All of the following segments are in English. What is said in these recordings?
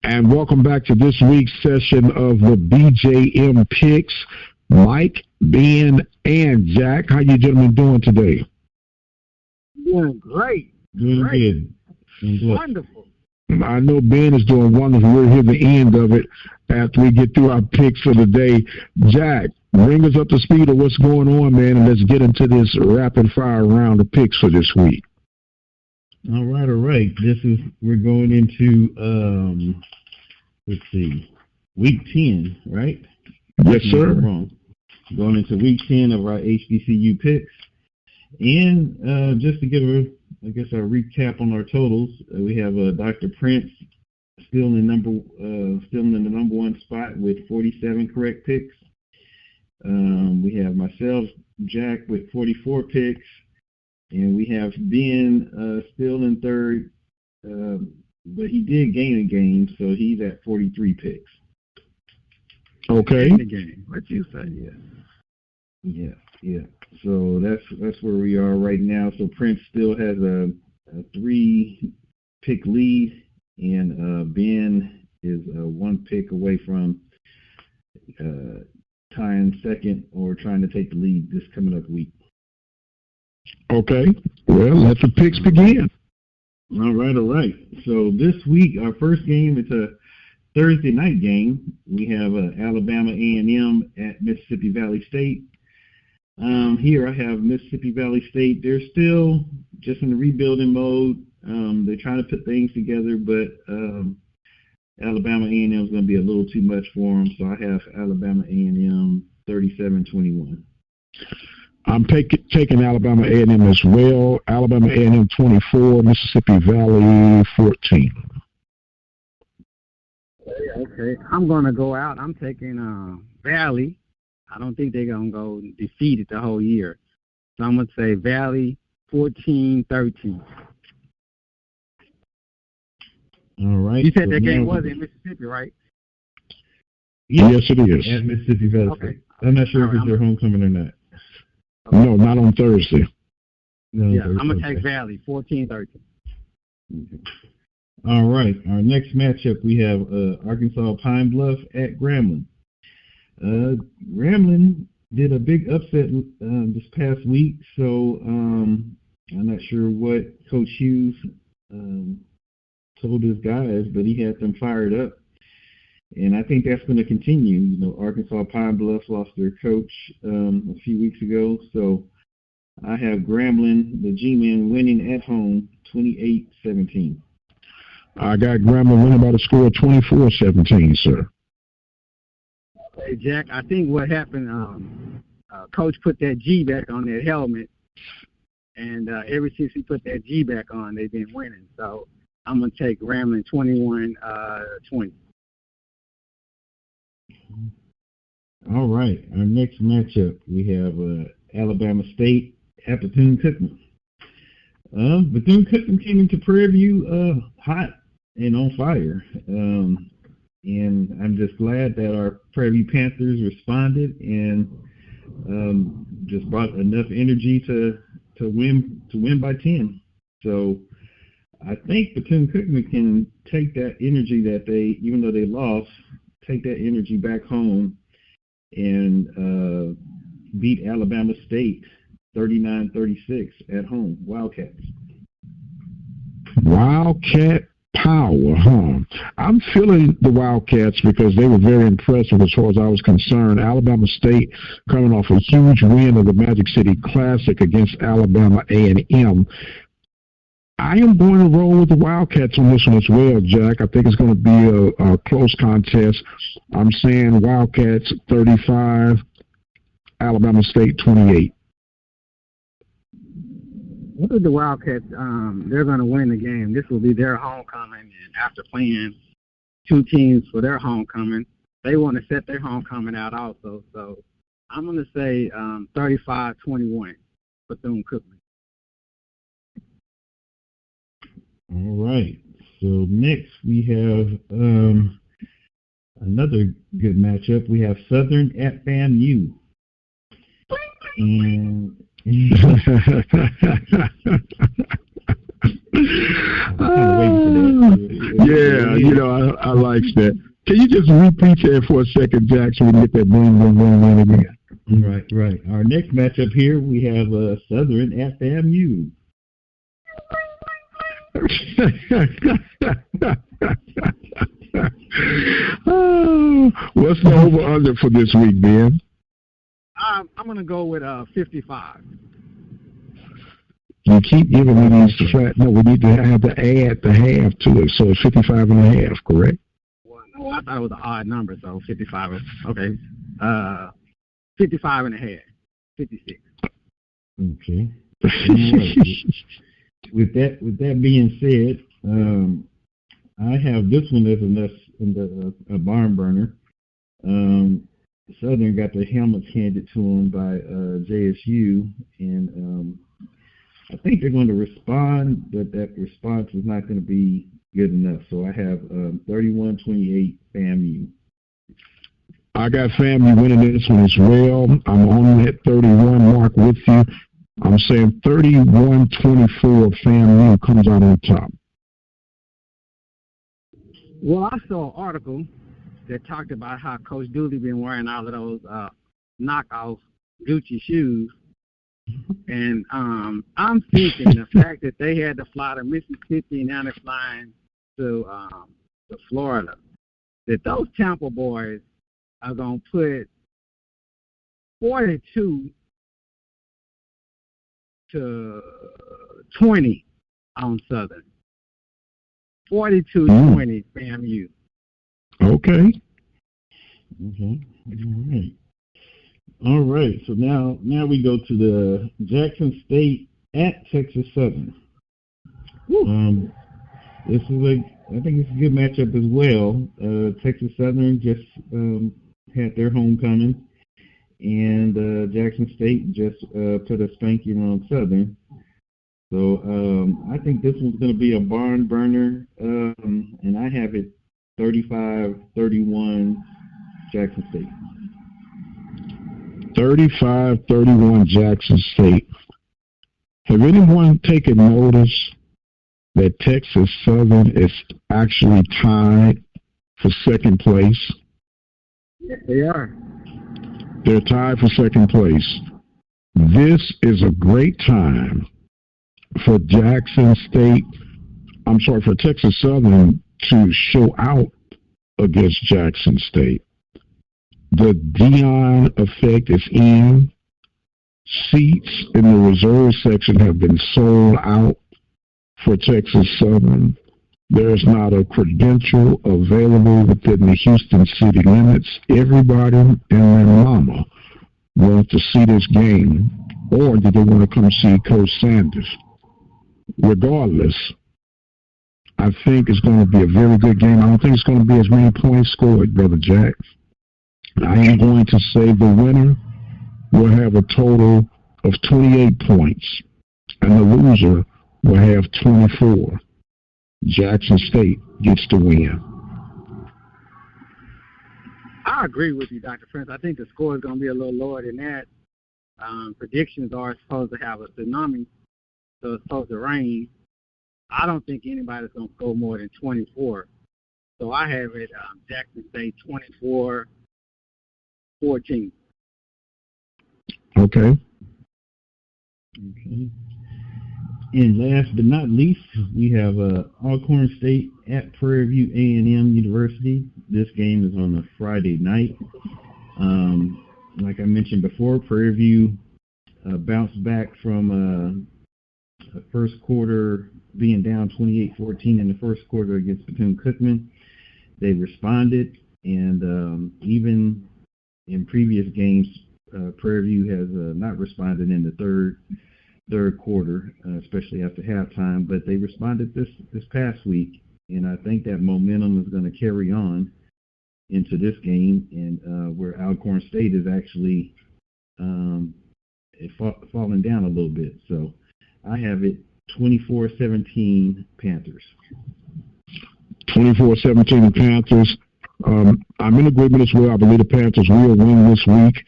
And welcome back to this week's session of the BJM Picks. Mike, Ben, and Jack, how you gentlemen doing today? Doing great. Doing good. Wonderful. I know Ben is doing wonderful. We'll hear the end of it after we get through our picks for the day. Jack, bring us up to speed of what's going on, man, and let's get into this rapid fire round of picks for this week. All right. We're going into week 10, right? Yes, sir. Wrong. Going into week 10 of our HBCU picks. And just to give a recap on our totals, we have Dr. Prince still in the number one spot with 47 correct picks. We have myself, Jack, with 44 picks, and we have Ben still in third, but he did gain a game, so he's at 43 picks. Okay. In the game. What you say? Yeah. So that's where we are right now. So Prince still has a 3-pick lead, and Ben is 1 pick away from tying second or trying to take the lead this coming up week. Okay. Well, let the picks begin. All right. So this week, our first game, it's a Thursday night game. We have Alabama A&M at Mississippi Valley State. Here I have Mississippi Valley State. They're still just in the rebuilding mode. They're trying to put things together, but Alabama A&M is going to be a little too much for them. So I have Alabama A&M 37-21. I'm taking Alabama A&M as well. Alabama A&M 24, Mississippi Valley 14. Okay, I'm going to go out. I'm taking Valley. I don't think they're going to go defeated the whole year. So I'm going to say Valley 14-13. All right. You said that game was in Mississippi, right? Yes, it is. At Mississippi Valley Okay. State. I'm not sure if it's their homecoming or not. Okay. No, not on Thursday. No, yeah, Thursday. I'm going to take Valley 14-13. Okay. All right. Our next matchup, we have Arkansas Pine Bluff at Grambling. Grambling did a big upset this past week, so I'm not sure what Coach Hughes told his guys, but he had them fired up. And I think that's going to continue. You know, Arkansas Pine Bluff lost their coach a few weeks ago, so I have Grambling, the G-Men, winning at home 28-17. I got Grambling winning by the score of 24-17, sir. Hey, Jack, I think what happened, Coach put that G back on that helmet, and ever since he put that G back on, they've been winning. So I'm going to take Grambling 21-20. All right. Our next matchup, we have Alabama State at Bethune-Cookman. Bethune-Cookman came into Prairie View hot and on fire. And I'm just glad that our Prairie View Panthers responded and just brought enough energy to win by 10. So I think Bethune-Cookman can take that energy that even though they lost, take that energy back home and beat Alabama State 39-36 at home. Wildcats. Wildcat power, huh? I'm feeling the Wildcats because they were very impressive as far as I was concerned. Alabama State coming off a huge win of the Magic City Classic against Alabama A&M. I am going to roll with the Wildcats on this one as well, Jack. I think it's going to be a close contest. I'm saying Wildcats 35, Alabama State 28. What are the Wildcats? They're going to win the game. This will be their homecoming, and after playing two teams for their homecoming, they want to set their homecoming out also. So I'm going to say 35-21 Bethune-Cookman. All right. So next we have another good matchup. We have Southern at FAMU. And Yeah, I like that. Can you just repeat that for a second, Jackson, when we get that boom, boom, boom, boom again? Right. Our next matchup here, we have Southern at FAMU. What's the over-under for this week, Ben? I'm going to go with 55. You keep giving me these flat. No, we need to have to add the half to it, so it's 55 and a half, correct? Well, I thought it was an odd number, so 55. Okay. 55 and a half. 56. Okay. With that being said, I have this one as a barn burner. Southern got their helmets handed to them by JSU, and I think they're going to respond, but that response is not going to be good enough. So I have 31-28 FAMU. I got FAMU winning this one as well. I'm on that 31 mark with you. I'm saying 31-24 FAMU comes out on top. Well, I saw an article that talked about how Coach Dooley been wearing all of those knockoff Gucci shoes. And I'm thinking the fact that they had to fly to Mississippi and now they're flying to Florida, that those Tampa boys are going to put 42-20 on Southern. 42-20 FAMU. Okay. All right. So now we go to the Jackson State at Texas Southern. I think it's a good matchup as well. Texas Southern just had their homecoming, and Jackson State just put a spanking on Southern. So I think this one's going to be a barn burner, and I have it 35-31 Jackson State. 35-31 Jackson State. Have anyone taken notice that Texas Southern is actually tied for second place? Yes, they are. They're tied for second place. This is a great time for for Texas Southern to show out against Jackson State. The Dion effect is in. Seats in the reserve section have been sold out for Texas Southern. There's not a credential available within the Houston city limits. Everybody and their mama wants to see this game, or do they want to come see Coach Sanders? Regardless, I think it's going to be a very good game. I don't think it's going to be as many points scored, Brother Jack. I am going to say the winner will have a total of 28 points, and the loser will have 24. Jackson State gets the win. I agree with you, Dr. Prince. I think the score is going to be a little lower than that. Predictions are supposed to have a tsunami, so it's supposed to rain. I don't think anybody's going to score more than 24. So I have it Jackson State 24-14. Okay. And last but not least, we have Alcorn State at Prairie View A&M University. This game is on a Friday night. Like I mentioned before, Prairie View bounced back from the first quarter being down 28-14 in the first quarter against Bethune-Cookman. They responded, and even in previous games, Prairie View has not responded in the third quarter, especially after halftime, but they responded this past week, and I think that momentum is going to carry on into this game, and where Alcorn State is actually falling down a little bit. So I have it 24-17 Panthers. 24-17 Panthers. I'm in agreement as well. I believe the Panthers will win this week.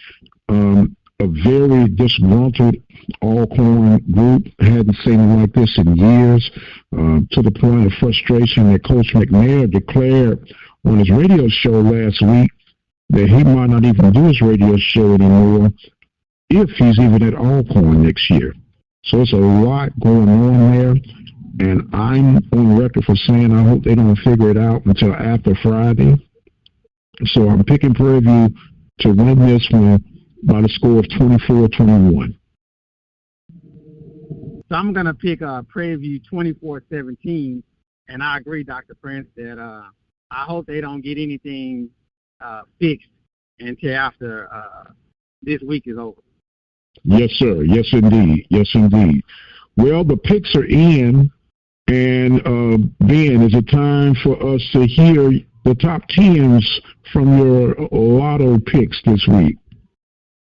a very disgruntled Alcorn group. Hadn't seen it like this in years, to the point of frustration that Coach McNair declared on his radio show last week that he might not even do his radio show anymore if he's even at Alcorn next year. So it's a lot going on there, and I'm on record for saying I hope they don't figure it out until after Friday. So I'm picking Prairie View to win this one by the score of 24-21. So I'm going to pick Prairie View 24-17, and I agree, Dr. Prince, that I hope they don't get anything fixed until after this week is over. Yes, sir. Yes, indeed. Yes, indeed. Well, the picks are in, and Ben, is it time for us to hear the top 10s from your lotto picks this week?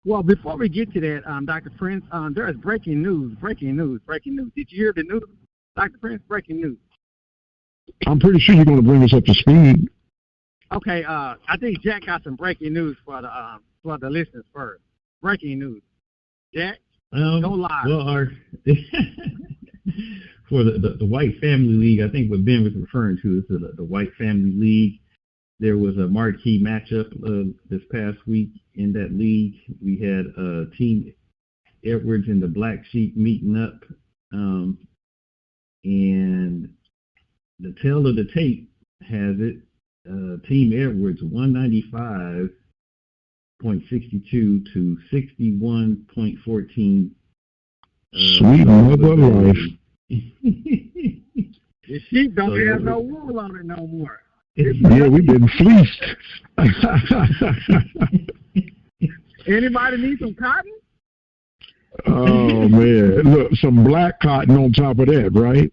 Well, before we get to that, Dr. Prince, there is breaking news. Did you hear the news, Dr. Prince? Breaking news. I'm pretty sure you're going to bring us up to speed. Okay, I think Jack got some breaking news for the listeners first. Breaking news. Jack, go live. Well, for the White Family League, I think what Ben was referring to is the White Family League. There was a marquee matchup this past week in that league. We had Team Edwards and the Black Sheep meeting up, and the tale of the tape has it, Team Edwards 195.62 to 61.14. Sweet mother life. The sheep don't have no wool on it no more. Yeah, we've been fleeced. Anybody need some cotton? Oh, man. Look, some black cotton on top of that, right?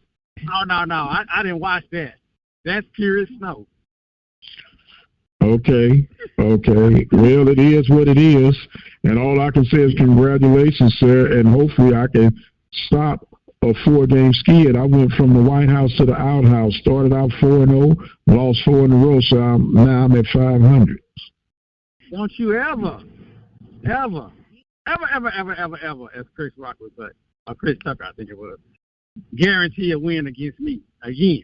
Oh, no. I didn't watch that. That's pure as snow. Okay. Well, it is what it is. And all I can say is congratulations, sir. And hopefully I can stop a 4-game skid. I went from the White House to the outhouse. Started out 4-0, lost 4 in a row, so now I'm at 500. Don't you ever, as Chris Rock would say, or Chris Tucker, I think it was, guarantee a win against me again.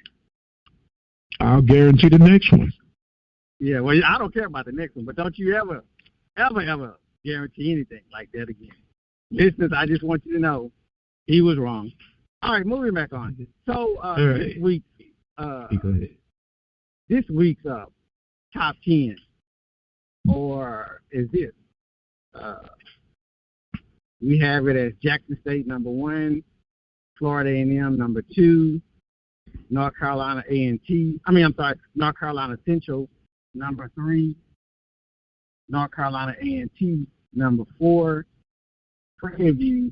I'll guarantee the next one. Yeah, well, I don't care about the next one, but don't you ever guarantee anything like that again. Listeners, I just want you to know he was wrong. All right, moving back on. So this week's top 10, or is this? We have it as Jackson State number 1, Florida A&M number 2, North Carolina North Carolina Central number 3, North Carolina A&T number 4, Prairie View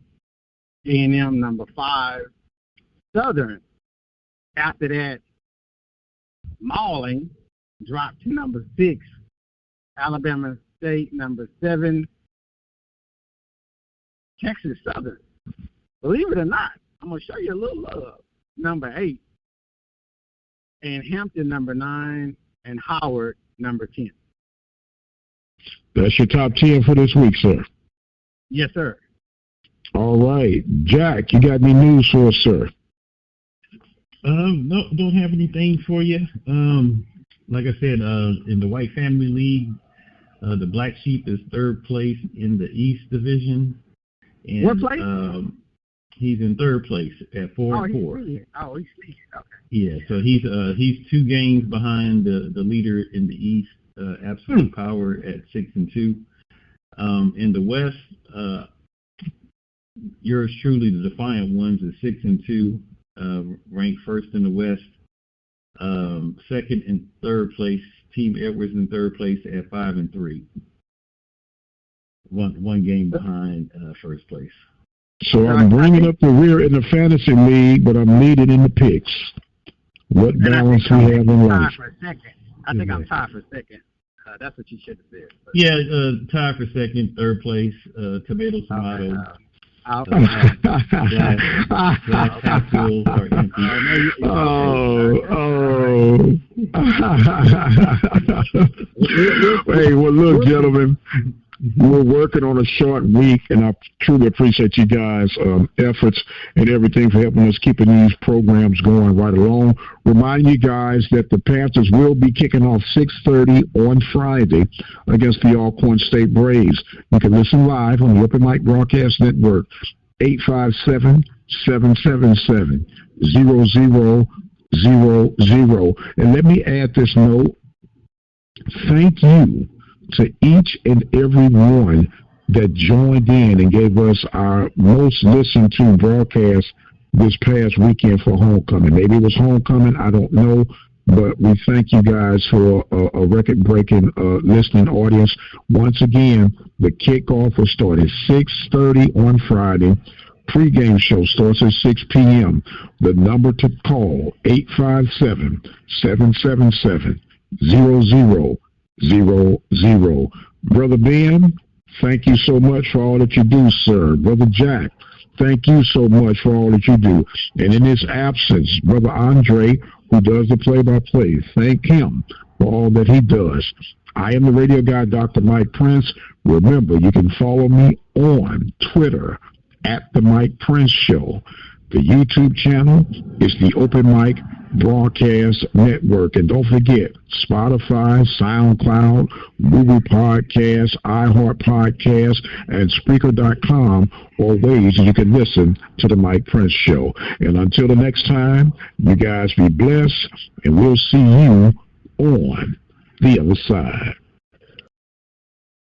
A&M number 5, Southern. After that, Mauling dropped to number 6, Alabama State number 7, Texas Southern. Believe it or not, I'm going to show you a little love. Number 8, and Hampton number 9, and Howard number 10. That's your top 10 for this week, sir. Yes, sir. All right. Jack, you got any news for us, sir? No, don't have anything for you. Like I said, in the White Family League, the Black Sheep is 3rd place in the East Division. And, what place? He's in 3rd place at 4-4. He's leading. Okay. Yeah, so he's 2 games behind the leader in the East, Absolute Power at 6-2. In the West, yours truly, the Defiant Ones, is 6-2, ranked 1st in the West. 2nd and 3rd place, Team Edwards in 3rd place at 5-3. One game behind 1st place. So I'm bringing up the rear in the fantasy league, but I'm leading in the picks. What balance we have in life? I think I'm tied for second. That's what you should have said. But. Yeah, tied for second, 3rd place, tomato. Glass half full or empty. Hey, well, look, gentlemen. We're working on a short week, and I truly appreciate you guys' efforts and everything for helping us keeping these programs going right along. Remind you guys that the Panthers will be kicking off 6:30 on Friday against the Alcorn State Braves. You can listen live on the Open Mic Broadcast Network, 857-777-0000. And let me add this note. Thank you to each and every one that joined in and gave us our most listened to broadcast this past weekend for homecoming. Maybe it was homecoming, I don't know, but we thank you guys for a record-breaking listening audience. Once again, the kickoff will start at 6:30 on Friday. Pre-game show starts at 6 p.m. The number to call, 857-777-0000. Brother Ben, thank you so much for all that you do, sir. Brother Jack, thank you so much for all that you do. And in his absence, Brother Andre, who does the play-by-play, thank him for all that he does. I am the radio guy, Dr. Mike Prince. Remember, you can follow me on Twitter at The Mike Prince Show. The YouTube channel is the Open Mic Broadcast Network. And don't forget, Spotify, SoundCloud, Google Podcasts, iHeart Podcasts, and Spreaker.com are ways you can listen to The Mike Prince Show. And until the next time, you guys be blessed, and we'll see you on the other side.